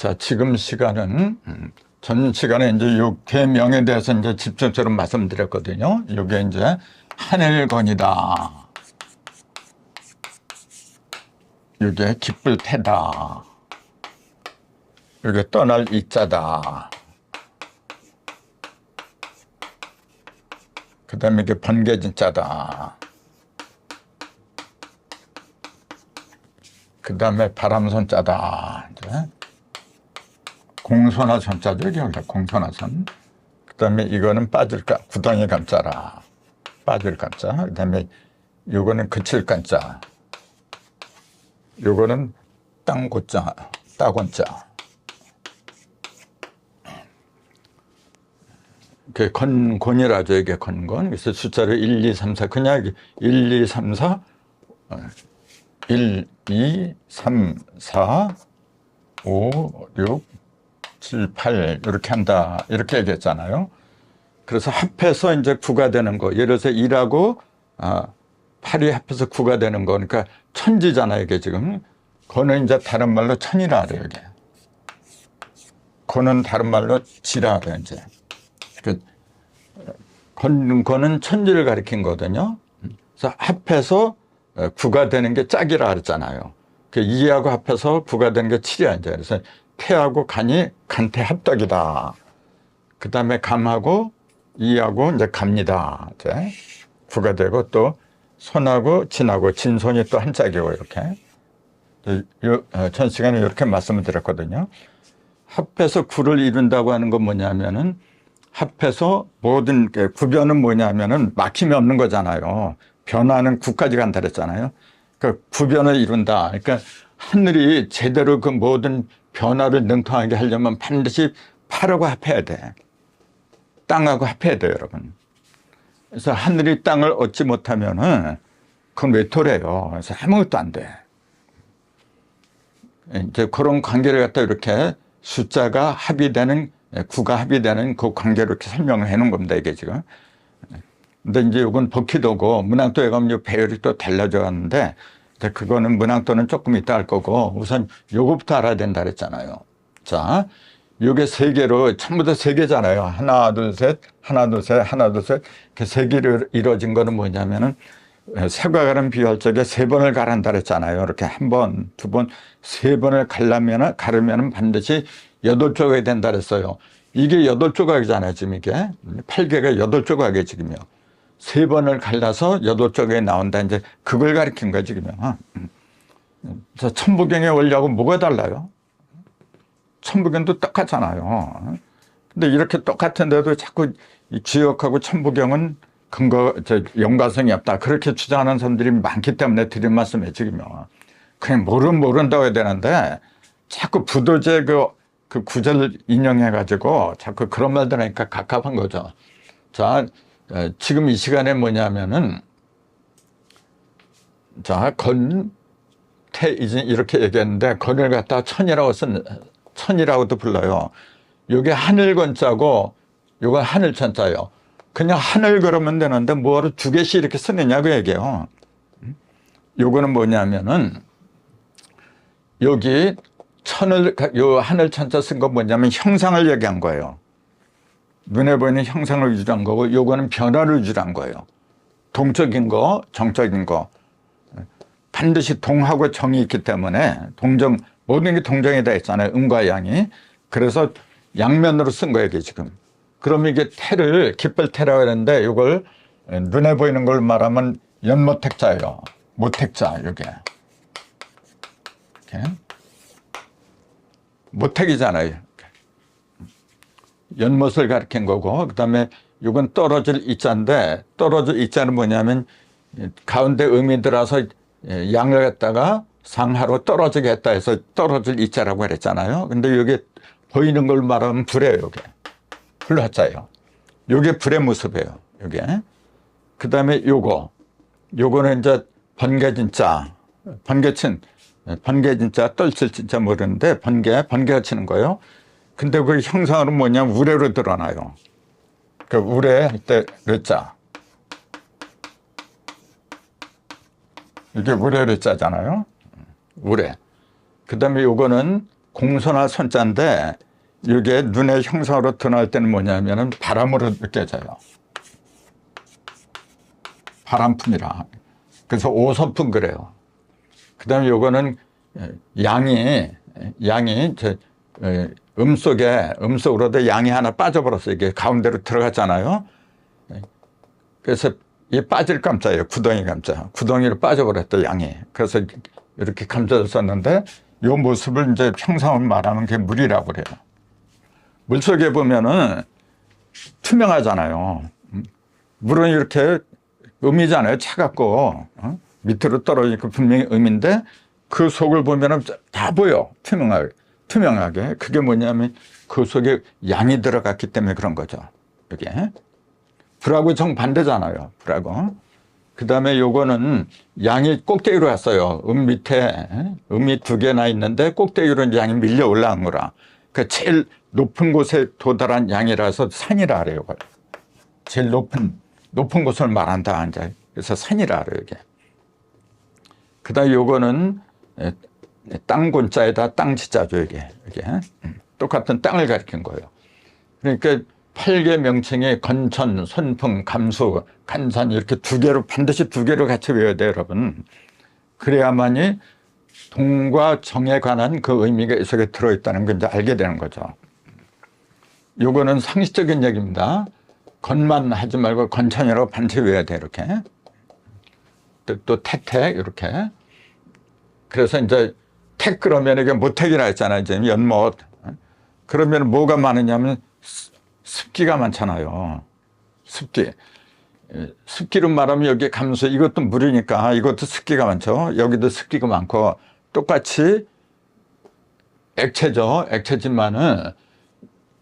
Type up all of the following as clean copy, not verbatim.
자, 지금 시간은 전 시간에 이제 요 계명에 대해서 이제 집중적으로 말씀드렸거든요. 이게 이제 하늘건이다. 이게 기쁠 테다. 이게 떠날 이자다. 그 다음에 이게 번개진자다. 그 다음에 바람손자다. 이제 공손한 손자죠. 여기다 공손한 손. 그 다음에 이거는 빠질 구덩이 감자라. 빠질 감자. 그 다음에 요거는 그칠 감자. 요거는 땅고자, 따곤자. 그 건곤이라죠. 이게 건곤. 그래서 숫자를 1, 2, 3, 4. 그냥 1, 2, 3, 4. 1, 2, 3, 4, 5, 6, 7, 8 이렇게 한다. 이렇게 얘기했잖아요. 그래서 합해서 이제 9가 되는 거. 예를 들어서 2하고 8이 합해서 9가 되는 거. 그러니까 천지잖아요. 이게 지금. 거는 이제 다른 말로 천이라 그래요. 이게. 거는 다른 말로 지라 그래요. 이제. 거는 천지를 가리킨 거거든요. 그래서 합해서 9가 되는 게 짝이라 그랬잖아요. 2하고 합해서 9가 되는 게 7이야. 이제. 그래서 태하고 간이 간태 합덕이다. 그 다음에 감하고 2하고 이제 갑니다. 이제 9가 되고 또 손하고 진하고 진손이 또 한 짝이고 이렇게. 전 시간에 이렇게 말씀을 드렸거든요. 합해서 9를 이룬다고 하는 건 뭐냐면은 합해서 모든 구변은 뭐냐면은 막힘이 없는 거잖아요. 변화는 9까지 간다 그랬잖아요. 그러니까 구변을 이룬다. 그러니까 하늘이 제대로 그 모든 변화를 능통하게 하려면 반드시 8하고 합해야 돼. 땅하고 합해야 돼요, 여러분. 그래서 하늘이 땅을 얻지 못하면은 그건 외톨해요. 그래서 아무것도 안 돼. 이제 그런 관계를 갖다 이렇게 숫자가 합의되는 9가 합의되는 그 관계로 이렇게 설명을 해 놓은 겁니다, 이게 지금. 근데 이제 이건 버키도고 문항도에 가면 배열이 또 달라져 갔는데 그거는 문항도는 조금 이따 할 거고 우선 요거부터 알아야 된다 그랬잖아요. 자, 요게 세 개로 전부 다 세 개잖아요. 하나, 둘, 셋, 하나, 둘, 셋, 하나, 둘, 셋. 이렇게 세 개로 이루어진 거는 뭐냐면은 새과 가름 비유할 적에 세 번을 가른다 그랬잖아요. 이렇게 한 번, 두 번, 세 번을 가르면은 반드시 8조각이 된다 그랬어요. 이게 8조각이잖아요, 지금 이게. 8개가 8조각이에요, 지금요. 세 번을 갈라서 8조각이 나온다. 이제 그걸 가리킨 거야, 지금요. 그래서 천부경의 원리하고 뭐가 달라요? 천부경도 똑같잖아요. 근데 이렇게 똑같은데도 자꾸 지역하고 천부경은 연관성이 없다. 그렇게 주장하는 사람들이 많기 때문에 드린 말씀이에요, 지금요. 그냥 모른다고 해야 되는데 자꾸 부도제 그 구절을 인용해가지고 자꾸 그런 말들 하니까 갑갑한 거죠. 자, 지금 이 시간에 뭐냐면은, 자, 이렇게 얘기했는데, 건을 갖다 천이라고도 불러요. 요게 하늘건자고, 요건 하늘천자예요. 그냥 하늘 그러면 되는데, 뭐하러 두 개씩 이렇게 쓰느냐고 얘기해요. 요거는 뭐냐면은, 여기 요 하늘천자 쓴 건 뭐냐면 형상을 얘기한 거예요. 눈에 보이는 형상을 위주한 거고 요거는 변화를 위주한 거예요. 동적인 거, 정적인 거. 반드시 동하고 정이 있기 때문에 모든 게 동정이다 했잖아요. 음과 양이. 그래서 양면으로 쓴 거예요, 이게 지금. 그럼 이게 기쁠 태라고 했는데 이걸 눈에 보이는 걸 말하면 연모택자예요. 모택자, 이게. 이렇게. 모택이잖아요. 연못을 가리킨 거고, 그 다음에 이건 떨어질 이자인데, 떨어질 이자는 뭐냐면, 가운데 음이 들어서 양을 갖다가 상하로 떨어지게 했다 해서 떨어질 이자라고 그랬잖아요. 근데 여기 보이는 걸 말하면 불이에요, 요게. 불화자예요. 요게 불의 모습이에요, 요게. 그 다음에 요거는 이제 번개진자, 번개진자, 떨칠 진짜 모르는데, 번개가 치는 거예요. 근데 그 형상으로 뭐냐면 우레로 드러나요. 그 우레 할 때 르자. 이게 우레 르자잖아요. 우레. 그 다음에 요거는 공손할 손자인데 이게 눈의 형상으로 드러날 때는 뭐냐면은 바람으로 느껴져요. 바람품이라. 그래서 오선품 그래요. 그 다음에 요거는 양이 음속으로도 양이 하나 빠져버렸어요. 이게 가운데로 들어갔잖아요. 그래서 이 빠질 감자예요. 구덩이 감자. 구덩이로 빠져버렸다, 양이. 그래서 이렇게 감자졌었는데 이 모습을 이제 평상을 말하는 게 물이라고 그래요. 물 속에 보면은 투명하잖아요. 물은 이렇게 음이잖아요. 차갑고 밑으로 떨어지니까 분명히 음인데 그 속을 보면은 다 보여. 투명하게. 그게 뭐냐면 그 속에 양이 들어갔기 때문에 그런 거죠. 여기에. 불하고 정반대잖아요. 불하고. 그 다음에 요거는 양이 꼭대기로 갔어요. 밑에 음이 2개나 있는데 꼭대기로 이제 양이 밀려 올라간 거라. 그 제일 높은 곳에 도달한 양이라서 산이라 그래요. 제일 높은 곳을 말한다. 이제. 그래서 산이라 그래요. 이게. 그 다음에 요거는 땅곤자에다 땅지자죠. 이게. 똑같은 땅을 가리킨 거예요. 그러니까 8개 명칭이 건천, 손풍, 감수, 간산 이렇게 2개로 반드시 2개로 같이 외워야 돼요, 여러분. 그래야만이 동과 정에 관한 그 의미가 이 속에 들어있다는 걸 이제 알게 되는 거죠. 요거는 상식적인 얘기입니다. 건만 하지 말고 건천이라고 반드시 외워야 돼, 이렇게. 또 태택, 이렇게. 그래서 이제 택 그러면 이게 모택이라 했잖아요. 이제 연못. 그러면 뭐가 많으냐면 습기가 많잖아요. 습기로 말하면 여기 감수, 이것도 물이니까 이것도 습기가 많죠. 여기도 습기가 많고 똑같이 액체죠. 액체지만은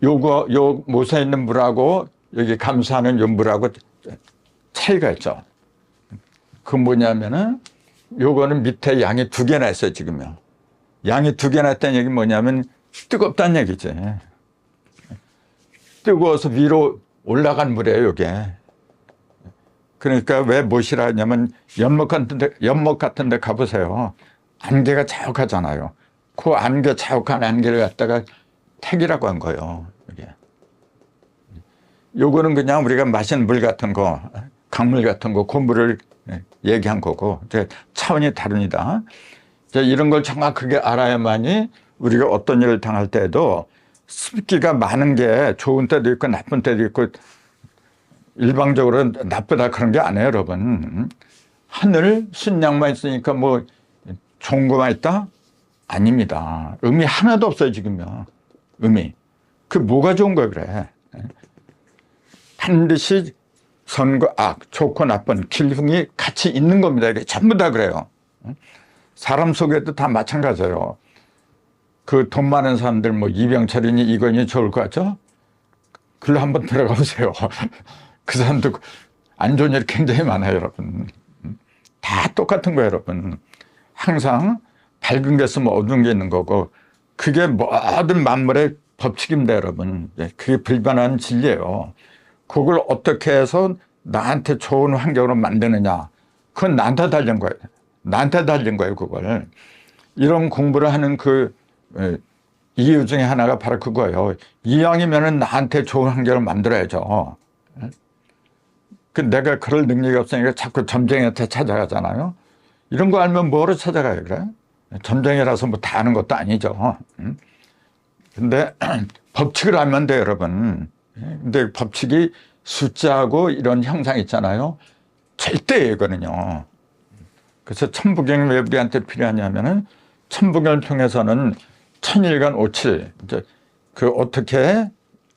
요 못에 있는 물하고 여기 감수하는 요 물하고 차이가 있죠. 그 뭐냐면은 요거는 밑에 양이 2개나 있어요, 지금요. 양이 2개나 있다는 얘기 뭐냐면 뜨겁다는 얘기지. 뜨거워서 위로 올라간 물이에요, 이게. 그러니까 왜 못이라 하냐면 연못 같은 데 가보세요. 안개가 자욱하잖아요. 그 자욱한 안개를 갖다가 택이라고 한 거예요, 이게. 요거는 그냥 우리가 마시는 물 같은 거, 강물 같은 거, 그 물을 얘기한 거고, 차원이 다릅니다. 이런 걸 정확하게 알아야만이 우리가 어떤 일을 당할 때도 습기가 많은 게 좋은 때도 있고 나쁜 때도 있고 일방적으로 나쁘다 그런 게 아니에요, 여러분. 하늘 순양만 있으니까 뭐 좋은 거만 있다? 아닙니다. 음이 하나도 없어요, 지금요. 음이. 그 뭐가 좋은 거예요, 그래. 반드시 선과 악, 좋고 나쁜 길흉이 같이 있는 겁니다. 이게 전부 다 그래요. 사람 속에도 다 마찬가지예요. 그 돈 많은 사람들 뭐 이병철이니 이건이 좋을 것 같죠? 글로 한번 들어가 보세요. 그 사람도 안 좋은 일이 굉장히 많아요, 여러분. 다 똑같은 거예요, 여러분. 항상 밝은 게 있으면 어두운 게 있는 거고 그게 모든 만물의 법칙입니다, 여러분. 그게 불변한 진리예요. 그걸 어떻게 해서 나한테 좋은 환경으로 만드느냐. 그건 나한테 달린 거예요. 나한테 달린 거예요, 그걸. 이런 공부를 하는 그 이유 중에 하나가 바로 그거예요. 이왕이면 나한테 좋은 환경을 만들어야죠. 내가 그럴 능력이 없으니까 자꾸 점쟁이한테 찾아가잖아요. 이런 거 알면 뭐로 찾아가요, 그래? 점쟁이라서 뭐 다 아는 것도 아니죠. 근데 법칙을 알면 돼요, 여러분. 근데 법칙이 숫자하고 이런 형상 있잖아요. 절대이거든요. 그래서 천부경이 왜 우리한테 필요하냐면은 천부경을 통해서는 천일간 오칠, 이제 그 어떻게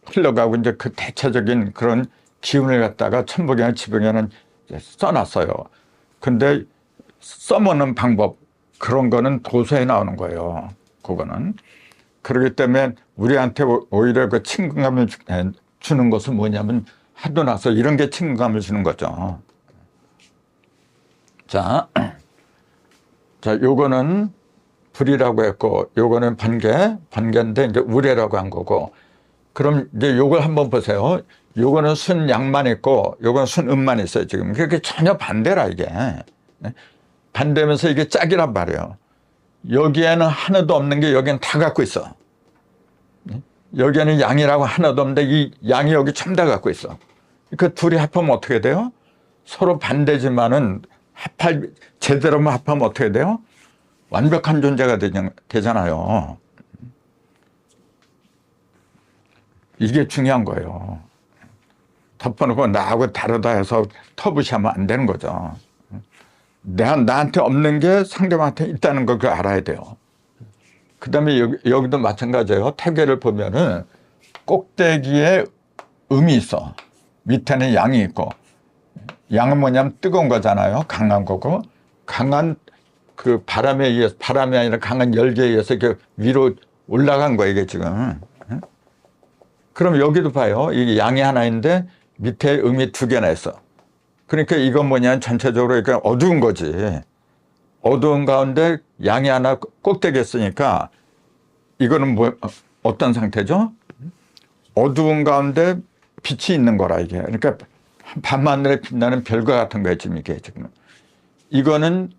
흘러가고 이제 그 대체적인 그런 기운을 갖다가 천부경을 지부경은 써놨어요. 근데 써먹는 방법, 그런 거는 도서에 나오는 거예요. 그거는. 그렇기 때문에 우리한테 오히려 그 친근감을 주는 것은 뭐냐면 하도 나서 이런 게 친근감을 주는 거죠. 자, 요거는 불이라고 했고, 요거는 번개인데 이제 우레라고 한 거고, 그럼 이제 요걸 한번 보세요. 요거는 순양만 있고, 요거는 순음만 있어요, 지금. 그렇게 전혀 반대라, 이게. 반대면서 이게 짝이란 말이에요. 여기에는 하나도 없는 게 여기는 다 갖고 있어. 여기에는 양이라고 하나도 없는데 이 양이 여기 전부 다 갖고 있어. 그 둘이 합하면 어떻게 돼요? 서로 반대지만은 제대로만 합하면 어떻게 돼요? 완벽한 존재가 되잖아요. 이게 중요한 거예요. 덮어놓고 나하고 다르다 해서 터부시하면 안 되는 거죠. 나한테 없는 게 상대방한테 있다는 걸 알아야 돼요. 그 다음에 여기도 마찬가지예요. 태계를 보면은 꼭대기에 음이 있어. 밑에는 양이 있고. 양은 뭐냐면 뜨거운 거잖아요. 강한 거고. 강한 그 바람에 의해서, 바람이 아니라 강한 열기에 의해서 이렇게 위로 올라간 거예요, 이게 지금. 그럼 여기도 봐요. 이게 양이 하나 있는데 밑에 음이 두 개나 있어. 그러니까 이건 뭐냐면 전체적으로 그러니까 어두운 거지. 어두운 가운데 양이 하나 꼭대기에 있으니까 이거는 어떤 상태죠? 어두운 가운데 빛이 있는 거라 이게. 그러니까 밤하늘에 빛나는 별과 같은 거예요, 지금 이게 지금. 이거는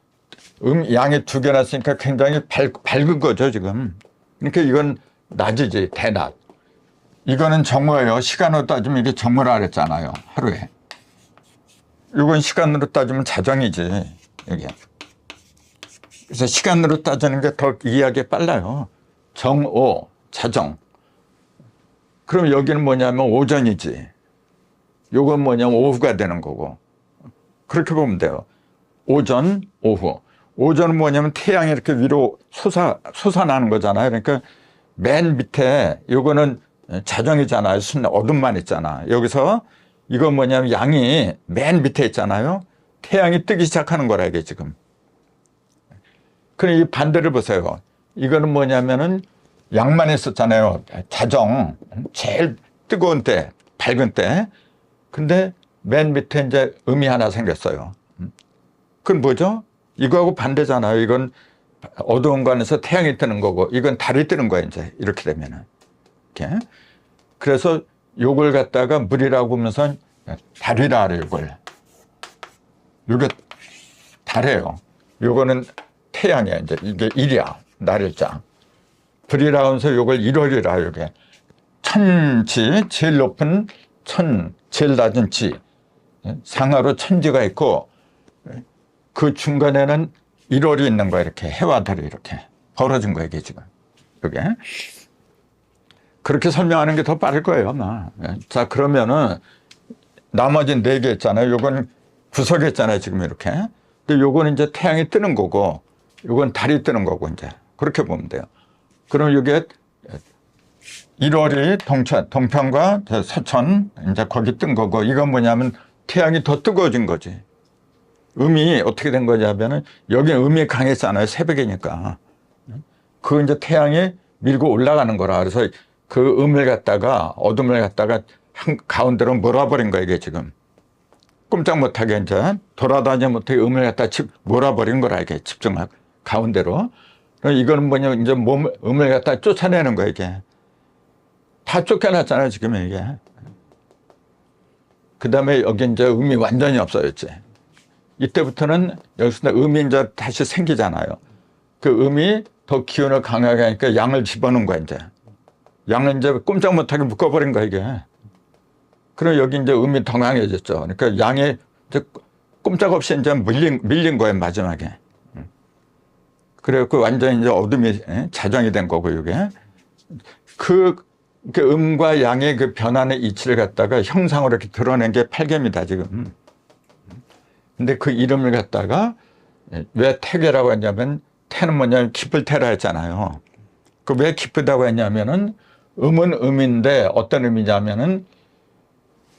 양이 두 개나 있으니까 굉장히 밝은 거죠, 지금. 그러니까 이건 낮이지, 대낮. 이거는 정오예요. 시간으로 따지면 이게 정오라 그랬잖아요, 하루에. 이건 시간으로 따지면 자정이지, 이게. 그래서 시간으로 따지는 게 더 이해하기 빨라요. 정오, 자정. 그럼 여기는 뭐냐면 오전이지. 요건 뭐냐면 오후가 되는 거고. 그렇게 보면 돼요. 오전, 오후. 오전은 뭐냐면 태양이 이렇게 위로 솟아나는 거잖아요. 그러니까 맨 밑에 요거는 자정이잖아요. 어둠만 있잖아. 여기서 이건 뭐냐면 양이 맨 밑에 있잖아요. 태양이 뜨기 시작하는 거라 이게 지금. 그럼 이 반대를 보세요. 이거는 뭐냐면은 양만 있었잖아요. 자정, 제일 뜨거운 때, 밝은 때. 근데 맨 밑에 이제 음이 하나 생겼어요. 그건 뭐죠? 이거하고 반대잖아요. 이건 어두운 관에서 태양이 뜨는 거고, 이건 달이 뜨는 거예요, 이제. 이렇게 되면은. 이렇게. 그래서 요걸 갖다가 물이라고 보면서 달이라 그래요, 이걸. 요게 달이에요. 요거는 태양이야, 이제. 이게 일이야. 날일자. 불이라 하면서 요걸 일월이라, 요게. 천지, 제일 높은 제일 낮은 지. 상하로 천지가 있고, 그 중간에는 일월이 있는 거야, 이렇게. 해와 달이 이렇게. 벌어진 거야, 이게 지금. 요게. 그렇게 설명하는 게 더 빠를 거예요, 아마. 자, 그러면은, 나머지 4개 있잖아요. 요건 구석에 있잖아요, 지금 이렇게. 근데 요거는 이제 태양이 뜨는 거고, 요건 달이 뜨는 거고, 이제. 그렇게 보면 돼요. 그럼 이게 1월이 동편과 서천, 이제 거기 뜬 거고, 이건 뭐냐면 태양이 더 뜨거워진 거지. 음이 어떻게 된 거냐면은, 여기 음이 강했잖아요. 새벽이니까. 그 이제 태양이 밀고 올라가는 거라. 그래서 그 음을 갖다가, 어둠을 갖다가 가운데로 몰아버린 거야, 이게 지금. 꼼짝 못하게 이제 돌아다니지 못하게 음을 갖다 몰아버린 거라, 이게 집중하고 가운데로. 이거는 뭐냐, 이제 음을 갖다 쫓아내는 거야, 이게. 다 쫓겨났잖아요, 지금 이게. 그 다음에 여기 이제 음이 완전히 없어졌지. 이때부터는 여기서 음이 이제 다시 생기잖아요. 그 음이 더 기운을 강하게 하니까 양을 집어넣은 거야, 이제. 양을 이제 꼼짝 못하게 묶어버린 거야, 이게. 그럼 여기 이제 음이 더 강해졌죠. 그러니까 양이 이제 꼼짝없이 이제 밀린 거예요, 마지막에. 그래갖고 완전히 이제 어둠이 자정이 된 거고, 이게. 그 음과 양의 그 변화의 이치를 갖다가 형상으로 이렇게 드러낸 게 팔계입니다, 지금. 근데 그 이름을 갖다가 왜 태계라고 했냐면, 태는 뭐냐면 깊을 태라 했잖아요. 그 왜 깊다고 했냐면은, 음은 음인데 어떤 의미냐면은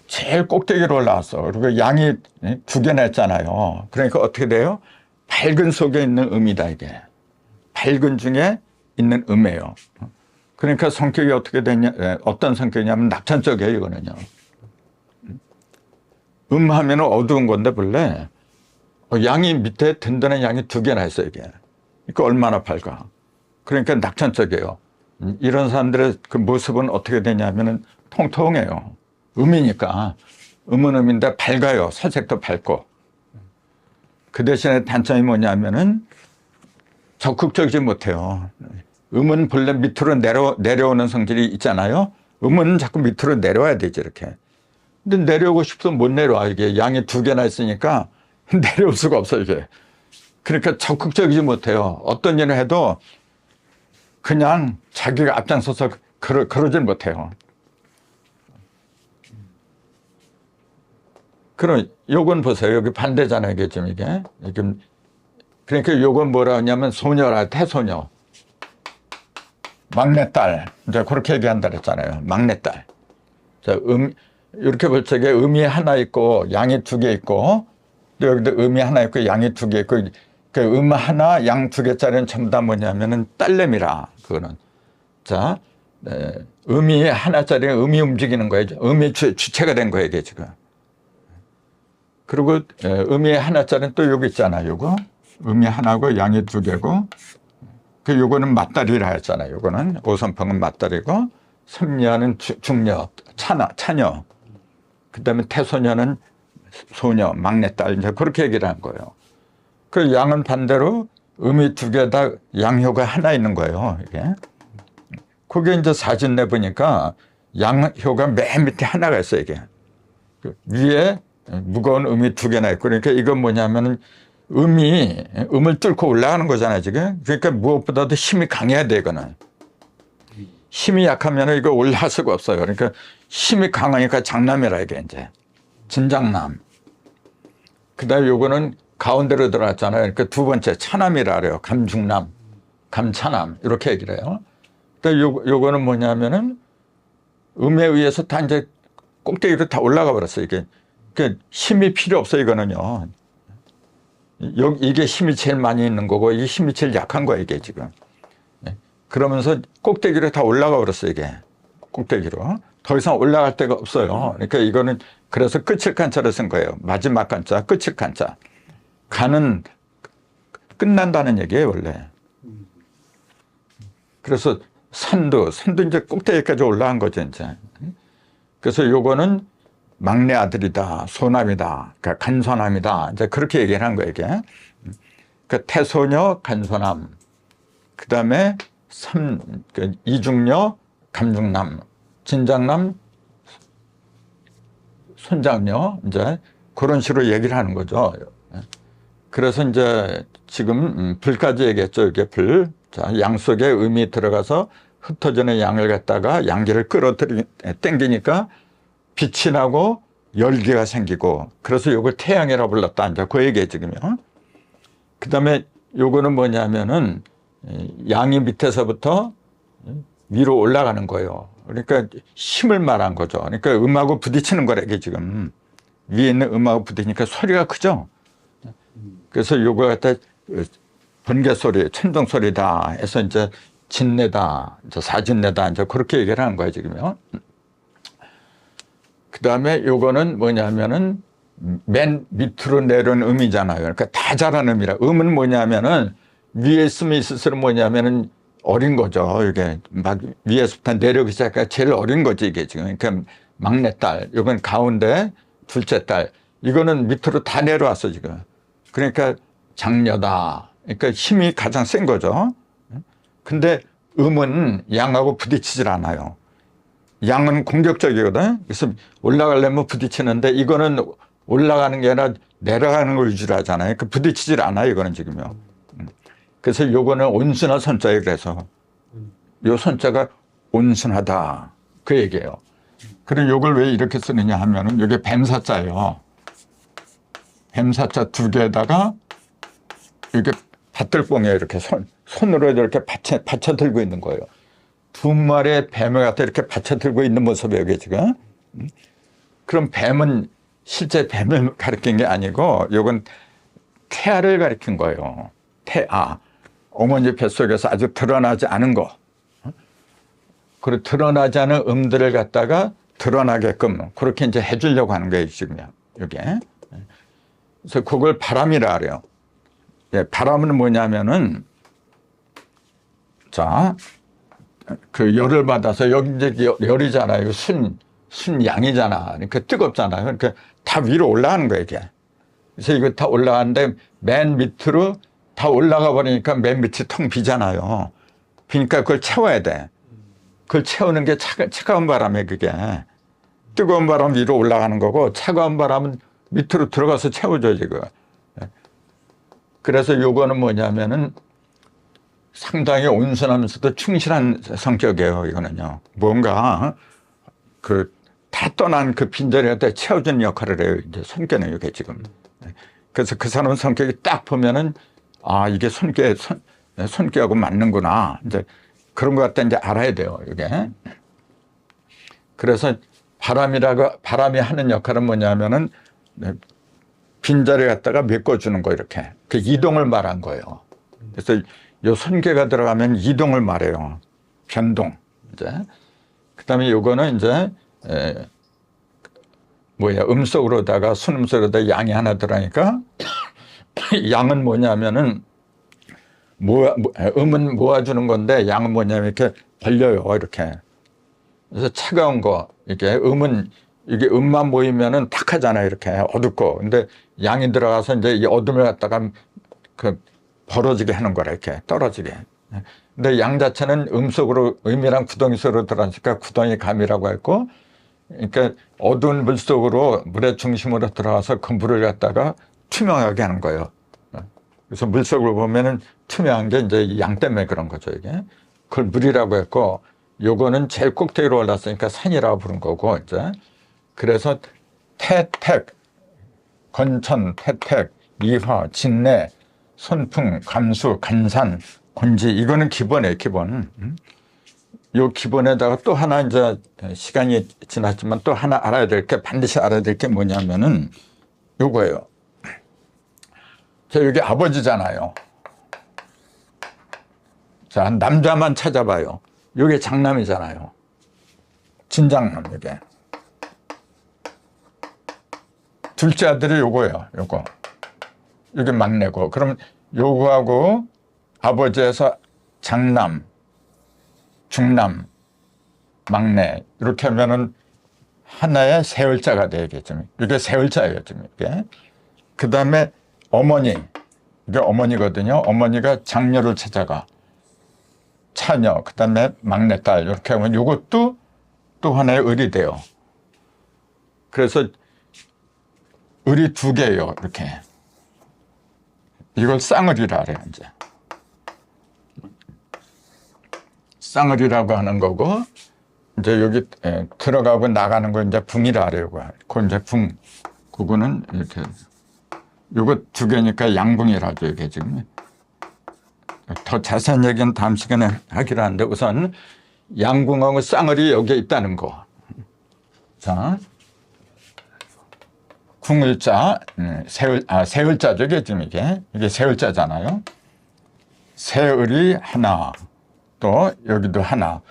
제일 꼭대기로 올라왔어. 그리고 양이 2개나 했잖아요. 그러니까 어떻게 돼요? 밝은 속에 있는 음이다, 이게. 밝은 중에 있는 음이에요. 그러니까 성격이 어떻게 되냐, 어떤 성격이냐면 낙천적이에요, 이거는요. 하면은 어두운 건데, 본래 양이 밑에 든든한 양이 2개나 있어요, 이게. 그러니까 얼마나 밝아. 그러니까 낙천적이에요. 이런 사람들의 그 모습은 어떻게 되냐면은 통통해요. 음이니까. 음은 음인데 밝아요. 살색도 밝고. 그 대신에 단점이 뭐냐면은 적극적이지 못해요. 음은 본래 밑으로 내려오는 성질이 있잖아요. 음은 자꾸 밑으로 내려와야 되지, 이렇게. 근데 내려오고 싶어도 못 내려와. 이게 양이 두 개나 있으니까 내려올 수가 없어, 이게. 그러니까 적극적이지 못해요. 어떤 일을 해도 그냥 자기가 앞장서서 그러질 못해요. 그럼 요건 보세요. 여기 반대잖아요. 이게 지금 이게. 그러니까 요건 뭐라 하냐면 소녀라, 태소녀. 막내딸. 이제 그렇게 얘기한다 그랬잖아요. 막내딸. 자, 이렇게 볼 적에 음이 하나 있고 양이 두 개 있고, 또 여기도 음이 하나 있고 양이 두 개 있고, 그 음 하나, 양 두 개짜리는 전부 다 뭐냐면은 딸내미라, 그거는. 자, 음이 하나짜리는 음이 움직이는 거예요. 음이 주체가 된 거예요, 이게 지금. 그리고 음이 하나짜리는 또 여기 있잖아요, 요거. 음이 하나고 양이 두 개고, 요거는 맞다리라 했잖아요. 요거는 오선풍은 맞다리고, 선녀는 중녀, 차녀. 그 다음에 태소녀는 소녀, 막내딸. 이제 그렇게 얘기를 한 거예요. 그 양은 반대로 음이 두 개다 양효가 하나 있는 거예요. 이게. 그게 이제 사진 내보니까 양효가 맨 밑에 하나가 있어요, 이게. 위에 무거운 음이 두 개나 있고, 그러니까 이건 뭐냐면은 음을 뚫고 올라가는 거잖아요, 지금. 그러니까 무엇보다도 힘이 강해야 돼, 이거는. 힘이 약하면 이거 올라갈 수가 없어요. 그러니까 힘이 강하니까 장남이라, 이게 이제. 진장남. 그 다음에 요거는 가운데로 들어갔잖아요. 그러니까 두 번째, 차남이라 그래요. 감중남, 감차남. 이렇게 얘기를 해요. 근데 요거는 뭐냐면은 음에 의해서 다 이제 꼭대기로 다 올라가 버렸어요, 이게. 그러니까 힘이 필요 없어요, 이거는요. 이게 힘이 제일 많이 있는 거고, 이게 힘이 제일 약한 거예요, 이게 지금. 그러면서 꼭대기로 다 올라가 버렸어요, 이게. 꼭대기로. 더 이상 올라갈 데가 없어요. 그러니까 이거는 그래서 끝일 간자를 쓴 거예요. 마지막 간자, 끝일 간자. 간은 끝난다는 얘기예요, 원래. 그래서 산도 이제 꼭대기까지 올라간 거죠, 이제. 그래서 요거는 막내 아들이다, 소남이다, 그러니까 간소남이다. 이제 그렇게 얘기를 한 거예요, 이게. 그 태소녀, 간소남. 그 다음에 이중녀, 감중남, 진장남, 손장녀. 이제 그런 식으로 얘기를 하는 거죠. 그래서 이제 지금 불까지 얘기했죠, 이게 불. 자, 양 속에 음이 들어가서 흩어지는 양을 갖다가 양기를 땡기니까 빛이 나고 열기가 생기고, 그래서 요걸 태양이라 불렀다. 이제 그 얘기예요, 지금요. 그 다음에 요거는 뭐냐면은 양이 밑에서부터 위로 올라가는 거예요. 그러니까 힘을 말한 거죠. 그러니까 음하고 부딪히는 거래, 이게 지금. 위에 있는 음하고 부딪히니까 소리가 크죠. 그래서 요거 갖다 번개 소리, 천둥 소리다 해서 이제 진내다, 이제 사진내다, 이제 그렇게 얘기를 하는 거예요, 지금요. 그 다음에 요거는 뭐냐면은 맨 밑으로 내려온 음이잖아요. 그러니까 다 자란 음이라. 음은 뭐냐면은 위에 있으면 있을수록 뭐냐면은 어린 거죠. 이게 막 위에서부터 내려오기 시작하니까 제일 어린 거지, 이게 지금. 그러니까 막내딸, 요건 가운데 둘째 딸. 이거는 밑으로 다 내려왔어, 지금. 그러니까 장녀다. 그러니까 힘이 가장 센 거죠. 근데 음은 양하고 부딪히질 않아요. 양은 공격적이거든. 그래서 올라가려면 부딪히는데 이거는 올라가는 게 아니라 내려가는 걸 위주로 하잖아요. 그 부딪히질 않아요, 이거는 지금요. 그래서 요거는 온순한 선자예요. 그래서 요 선자가 온순하다, 그 얘기예요. 그럼 요걸 왜 이렇게 쓰느냐 하면은 요게 뱀사자예요. 뱀사자 두 개에다가 이렇게 밭들뽕에 이렇게 손으로 이렇게 받쳐 들고 있는 거예요. 두 마리의 뱀을 갖다 이렇게 받쳐 들고 있는 모습이에요, 이게 지금. 그럼 뱀은 실제 뱀을 가리킨 게 아니고 요건 태아를 가리킨 거예요. 태아. 어머니 뱃속에서 아직 드러나지 않은 거. 그리고 드러나지 않은 음들을 갖다가 드러나게끔 그렇게 이제 해주려고 하는 거예요, 지금요. 이게. 그래서 그걸 바람이라 그래요. 예, 바람은 뭐냐면은, 자, 그 열을 받아서 여기 이제 열이잖아요. 순양이잖아. 그러니까 뜨겁잖아요. 그러니까 다 위로 올라가는 거예요, 이게. 그래서 이거 다 올라가는데 맨 밑으로 다 올라가 버리니까 맨 밑이 텅 비잖아요. 그러니까 그걸 채워야 돼. 그걸 채우는 게 차가운 바람에 그게. 뜨거운 바람 위로 올라가는 거고 차가운 바람은 밑으로 들어가서 채워줘 지금. 그래서 요거는 뭐냐면은 상당히 온순하면서도 충실한 성격이에요. 이거는요. 뭔가 다 떠난 그 빈자리를 채워주는 역할을 해요. 이제 손괴는 이게 지금. 그래서 그 사람 성격이 딱 보면은 아 이게 손괴하고 맞는구나. 이제 그런 것 같다 이제 알아야 돼요. 이게. 그래서 바람이 하는 역할은 뭐냐면은 빈자리 갖다가 메꿔주는 거 이렇게. 그 이동을 말한 거예요. 그래서 요 손괴가 들어가면 이동을 말해요. 변동. 이제. 그 다음에 요거는 이제, 음속으로다가 순음속으로다가 양이 하나 들어가니까 양은 뭐냐면은 음은 모아주는 건데 양은 뭐냐면 이렇게 벌려요. 이렇게. 그래서 차가운 거, 이게 음만 모이면은 탁하잖아요. 이렇게 어둡고. 근데 양이 들어가서 이제 이 어둠을 갖다가 벌어지게 하는 거라, 이렇게 떨어지게. 근데 양 자체는 음이랑 구덩이 속으로 들어가니까 구덩이 감이라고 했고, 그러니까 어두운 물 속으로 물의 중심으로 들어가서 그 물을 갖다가 투명하게 하는 거예요. 그래서 물 속으로 보면은 투명한 게 이제 양 때문에 그런 거죠, 이게. 그걸 물이라고 했고, 요거는 제일 꼭대기로 올랐으니까 산이라고 부른 거고, 이제. 그래서 태택, 건천, 태택, 이화, 진내, 손풍, 감수, 간산, 곤지, 이거는 기본이에요, 기본. 요 기본에다가 또 하나 이제 시간이 지났지만 또 하나 반드시 알아야 될 게 뭐냐면은 요거예요. 자, 여기 아버지잖아요. 자, 남자만 찾아봐요. 요게 장남이잖아요. 진장남, 이게. 둘째 아들이 요거예요, 요거. 이게 막내고. 그럼 요거하고 아버지에서 장남, 중남, 막내. 이렇게 하면은 하나의 세월자가 되겠죠. 이게 세월자예요, 지금 이게. 그 다음에 어머니. 이게 어머니거든요. 어머니가 장녀를 찾아가. 차녀, 그 다음에 막내딸. 이렇게 하면 이것도 또 하나의 을이 돼요. 그래서 을이 두 개예요, 이렇게. 이걸 쌍을이라 그래요, 이제. 쌍을이라고 하는 거고, 이제 여기 들어가고 나가는 거 이제 붕이라 그래요. 그 이제 붕. 그거는 이렇게. 요거 두 개니까 양붕이라죠, 이게 지금. 더 자세한 얘기는 다음 시간에 하기로 하는데 우선 양궁하고 쌍을이 여기에 있다는 거. 자, 궁을자, 세을자죠, 이게 지금 이게 세을자잖아요. 세을이 하나, 또 여기도 하나.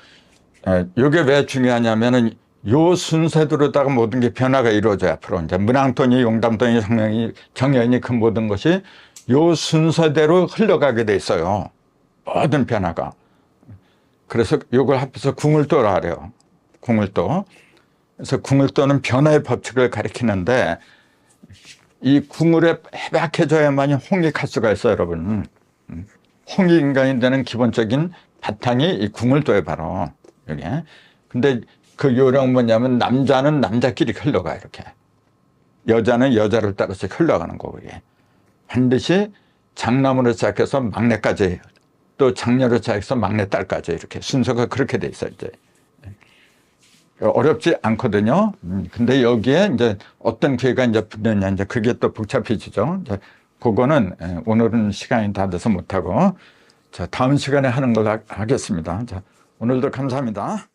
이게 왜 중요하냐면은 요 순서대로다가 모든 게 변화가 이루어져요. 앞으로 이제 문왕돈이, 용담돈이, 정여인이 그 모든 것이 요 순서대로 흘러가게 돼 있어요. 모든 변화가. 그래서 이걸 합해서 궁을도라 그래요. 궁을도. 그래서 궁을도는 변화의 법칙을 가리키는데 이 궁을에 해박해져야만이 홍익할 수가 있어요, 여러분. 홍익 인간이 되는 기본적인 바탕이 이 궁을도에 바로 여기. 근데 그 요령은 뭐냐면 남자는 남자끼리 흘러가 이렇게. 여자는 여자를 따라서 흘러가는 거고 이게. 반드시 장남으로 시작해서 막내까지 또 장녀로 시작해서 막내딸까지 이렇게 순서가 그렇게 돼 있어요, 이제. 어렵지 않거든요. 근데 여기에 이제 어떤 기회가 이제 붙느냐, 이제 그게 또 복잡해지죠. 이제 그거는 오늘은 시간이 다 돼서 못하고, 자, 다음 시간에 하는 걸로 하겠습니다. 자, 오늘도 감사합니다.